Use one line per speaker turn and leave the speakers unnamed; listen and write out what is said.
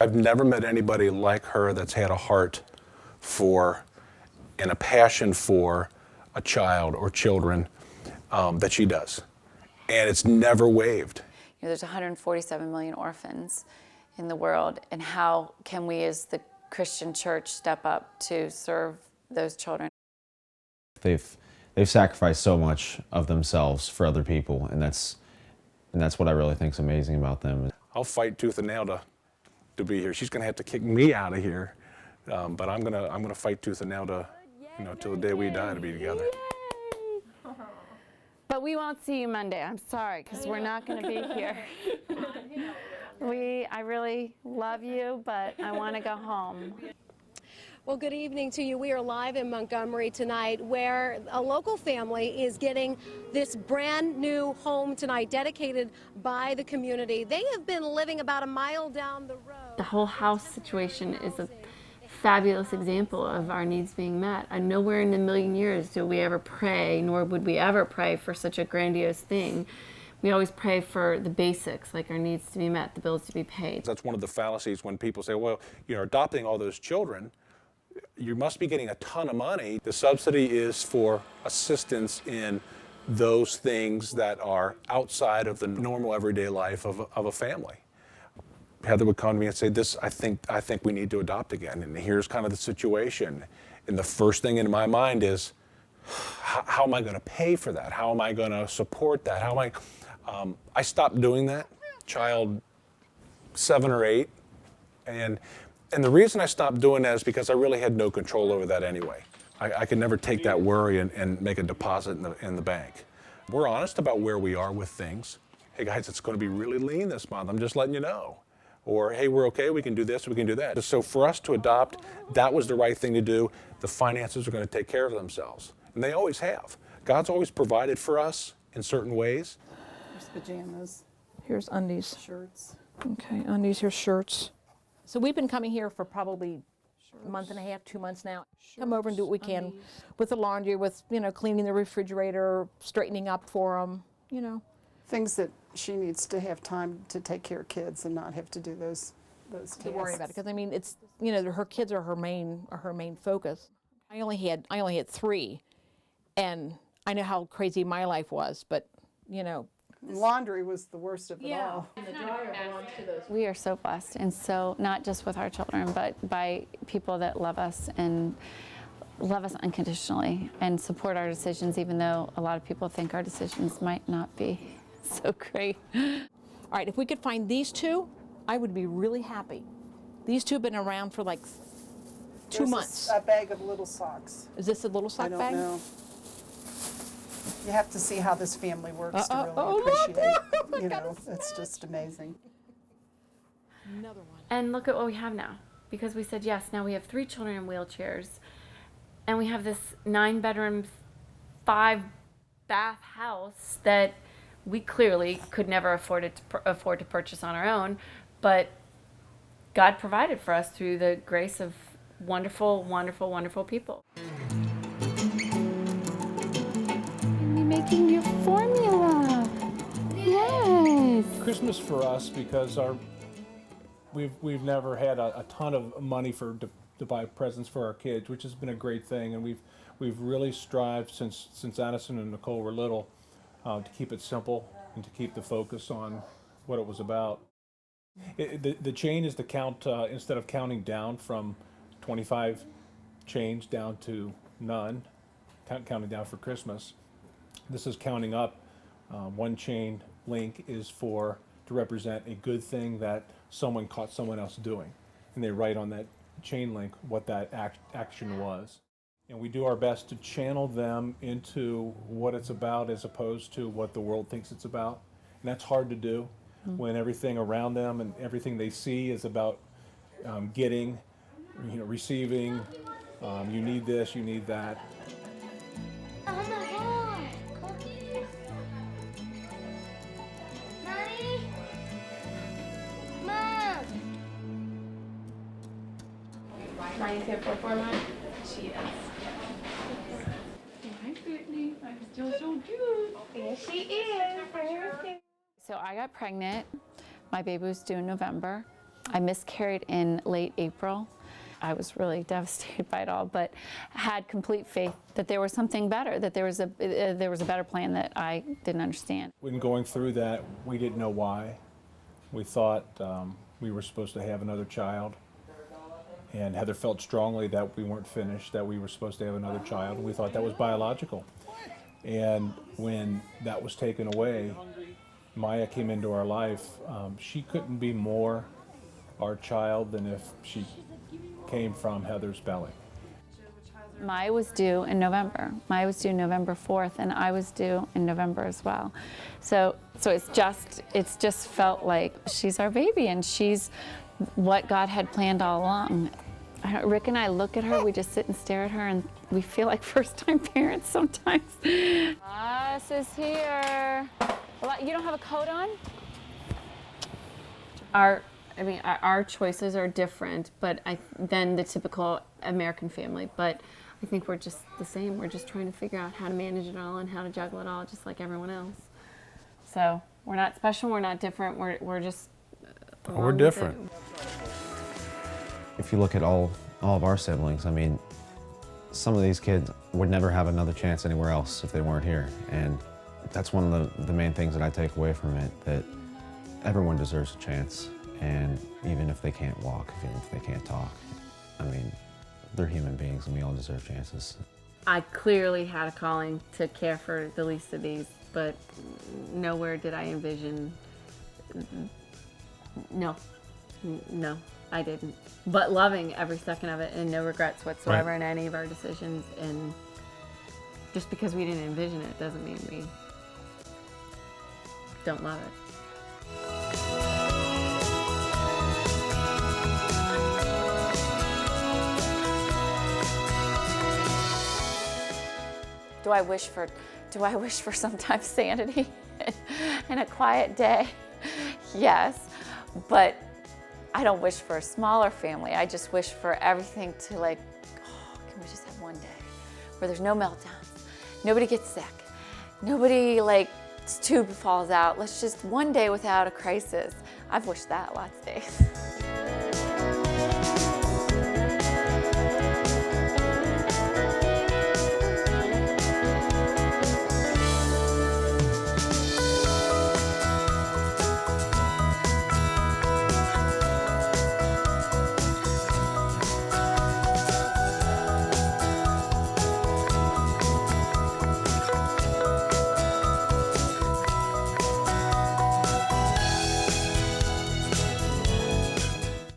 I've never met anybody like her that's had a heart for and a passion for a child or children that she does. And it's never waived.
You know, there's 147 million orphans in the world, and how can we as the Christian church step up to serve those children?
They've sacrificed so much of themselves for other people, and that's what I really think is amazing about them.
I'll fight tooth and nail to be here. She's going to have to kick me out of here, but I'm gonna fight tooth and nail to, till the day we die, to be together.
But we won't see you Monday. I'm sorry, because we're not going to be here. I really love you, but I want to go home.
Well, good evening to you. We are live in Montgomery tonight, where a local family is getting this brand new home tonight, dedicated by the community. They have been living about a mile down the road.
The whole house situation is a fabulous example of our needs being met. And nowhere in a million years do we ever pray, nor would we ever pray for such a grandiose thing. We always pray for the basics, like our needs to be met, the bills to be paid.
That's one of the fallacies when people say, well, you're adopting all those children, you must be getting a ton of money. The subsidy is for assistance in those things that are outside of the normal everyday life of a family. Heather would come to me and say, I think we need to adopt again, and here's kind of the situation. And the first thing in my mind is, how am I going to pay for that? How am I going to support that? I stopped doing that, child 7 or 8, and the reason I stopped doing that is because I really had no control over that anyway. I could never take that worry and make a deposit in the bank. We're honest about where we are with things. Hey guys, it's going to be really lean this month. I'm just letting you know. Or, hey, we're okay, we can do this, we can do that. So for us to adopt, that was the right thing to do. The finances are going to take care of themselves. And they always have. God's always provided for us in certain ways.
Here's pajamas.
Here's undies.
Shirts.
Okay, undies, here's shirts.
So we've been coming here for probably a month and a half, 2 months now. Come over and do what we can with the laundry, with, cleaning the refrigerator, straightening up for them,
Things that she needs to have time to take care of kids and not have to do those tasks.
To worry about it, because it's her kids are her main focus. I only had 3, and I know how crazy my life was, but
Laundry was the worst of it all.
We are so blessed, and so not just with our children, but by people that love us and love us unconditionally and support our decisions, even though a lot of people think our decisions might not be so great.
All right, if we could find these 2, I would be really happy. These 2 have been around for like 2 months.
A bag of little socks.
Is this a little sock bag?
I don't know. You have to see how this family works to really appreciate. It's just amazing.
Another one.
And look at what we have now. Because we said yes, now we have 3 children in wheelchairs, and we have this 9-bedroom, 5-bath house that we clearly could never afford to purchase on our own, but God provided for us through the grace of wonderful, wonderful, wonderful people. Making your formula. Yes.
Christmas for us, because we've never had a ton of money to buy presents for our kids, which has been a great thing, and we've really strived since Addison and Nicole were little to keep it simple and to keep the focus on what it was about. The chain is to count, instead of counting down from 25 change down to none, counting down for Christmas. This is counting up. 1 chain link is to represent a good thing that someone caught someone else doing. And they write on that chain link what that action was. And we do our best to channel them into what it's about as opposed to what the world thinks it's about. And that's hard to do when everything around them and everything they see is about getting, receiving, you need this, you need that.
Oh my God, cookies? Mommy? Mom?
Mommy's here for format?
She is.
Hi, Brittany. I'm still so cute.
There she is.
So I got pregnant. My baby was due in November. I miscarried in late April. I was really devastated by it all, but had complete faith that there was something better, that there was a better plan that I didn't understand.
When going through that, we didn't know why. We thought we were supposed to have another child, and Heather felt strongly that we weren't finished, that we were supposed to have another child, and we thought that was biological. And when that was taken away, Maya came into our life. She couldn't be more our child than if she came from Heather's belly.
Maya was due in November. Maya was due November 4th, and I was due in November as well. So it's just felt like she's our baby, and she's what God had planned all along. Rick and I look at her, we just sit and stare at her, and we feel like first-time parents sometimes. Bus is here. Well, you don't have a coat on? Our choices are different, but than the typical American family. But I think we're just the same. We're just trying to figure out how to manage it all and how to juggle it all, just like everyone else. So we're not special. We're not different. We're just.
We're different.
If you look at all of our siblings, I mean, some of these kids would never have another chance anywhere else if they weren't here. And that's one of the main things that I take away from it, that everyone deserves a chance. And even if they can't walk, even if they can't talk, I mean, they're human beings and we all deserve chances.
I clearly had a calling to care for the least of these, but nowhere did I envision. No, I didn't. But loving every second of it and no regrets whatsoever in any of our decisions. And just because we didn't envision it doesn't mean we don't love it. Do I wish for sometimes sanity and a quiet day? Yes, but I don't wish for a smaller family. I just wish for everything to can we just have one day where there's no meltdowns, nobody gets sick, nobody tube falls out. Let's just one day without a crisis. I've wished that lots of days.